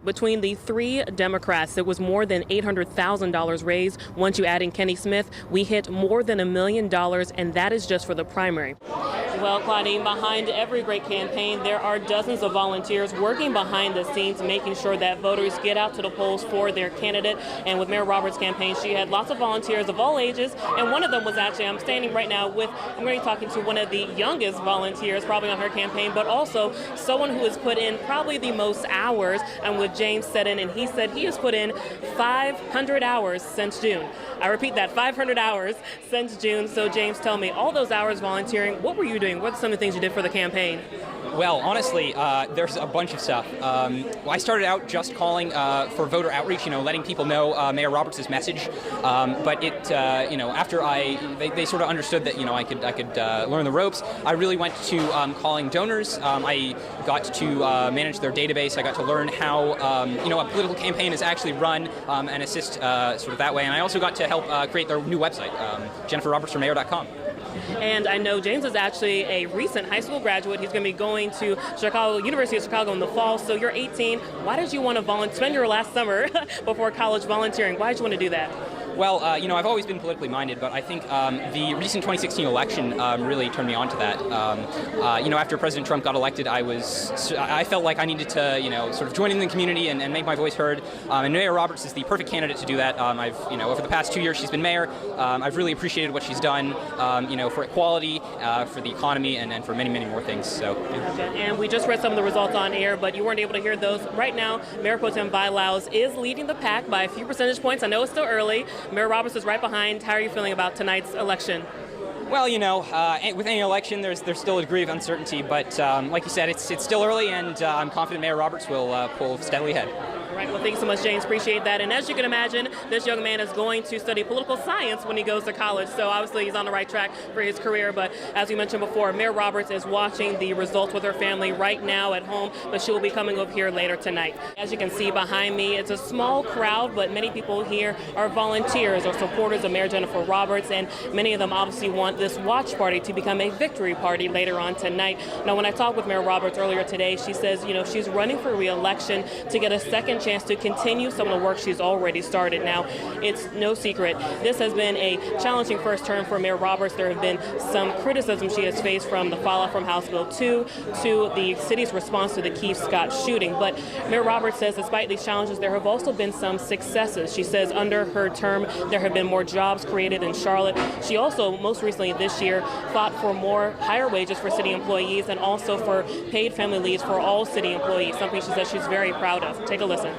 Between the three Democrats, it was more than $800,000 raised. Once you add in Kenny Smith, we hit more than $1 million, and that is just for the primary. Well, Claudine, behind every great campaign, there are dozens of volunteers working behind the scenes, making sure that voters get out to the polls for their candidate. And with Mayor Roberts' campaign, she had lots of volunteers of all ages, and one of them was actually, I'm standing right now with, I'm going to be talking to one of the youngest volunteers probably on her campaign, but also someone who has put in probably the most hours. I'm with James Seddon, and he said he has put in 500 hours since June. I repeat that, 500 hours since June. So James, tell me, all those hours volunteering, what were you doing? What are some of the things you did for the campaign? Well, honestly, there's a bunch of stuff. I started out just calling for voter outreach, letting people know Mayor Roberts' message. But it, after they sort of understood that, I could learn the ropes, I really went to calling donors. I got to manage their database. I got to learn how, a political campaign is actually run and assist sort of that way. And I also got to help create their new website, JenniferRobertsForMayor.com. And I know James is actually a recent high school graduate. He's going to be going to University of Chicago in the fall. So you're 18. Why did you want to spend your last summer before college volunteering? Why did you want to do that? Well, I've always been politically minded, but I think the recent 2016 election really turned me on to that. After President Trump got elected, I felt like I needed to, sort of join in the community and make my voice heard. And Mayor Roberts is the perfect candidate to do that. Over the past 2 years she's been mayor, I've really appreciated what she's done, for equality, for the economy, and for many, many more things. So. Yeah. And we just read some of the results on air, but you weren't able to hear those. Right now, Mayor Pro Tem Vi Laus is leading the pack by a few percentage points. I know it's still early. Mayor Roberts is right behind. How are you feeling about tonight's election? Well, with any election, there's still a degree of uncertainty. But like you said, it's still early, and I'm confident Mayor Roberts will pull steadily ahead. All right, well, thank you so much, James. Appreciate that. And as you can imagine, this young man is going to study political science when he goes to college. So obviously he's on the right track for his career. But as we mentioned before, Mayor Roberts is watching the results with her family right now at home, but she will be coming over here later tonight. As you can see behind me, it's a small crowd, but many people here are volunteers or supporters of Mayor Jennifer Roberts, and many of them obviously want this watch party to become a victory party later on tonight. Now, when I talked with Mayor Roberts earlier today, she says, she's running for re-election to get a second chance to continue some of the work she's already started. Now, it's no secret, this has been a challenging first term for Mayor Roberts. There have been some criticism she has faced from the fallout from House Bill 2 to the city's response to the Keith Scott shooting. But Mayor Roberts says despite these challenges, there have also been some successes. She says under her term, there have been more jobs created in Charlotte. She also, most recently this year, fought for higher wages for city employees and also for paid family leaves for all city employees, something she says she's very proud of. Take a listen.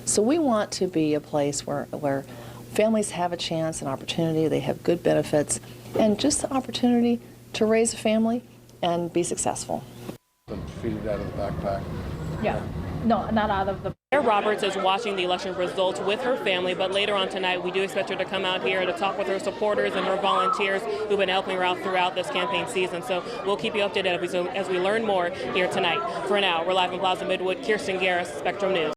So we want to be a place where families have a chance, an opportunity, they have good benefits, and just the opportunity to raise a family and be successful. Feed it out of the backpack. Yeah, no, not out of the. Mayor Roberts is watching the election results with her family, but later on tonight we do expect her to come out here to talk with her supporters and her volunteers who've been helping her out throughout this campaign season. So we'll keep you updated as we learn more here tonight. For now, we're live in Plaza Midwood. Kirstin Garriss, Spectrum News.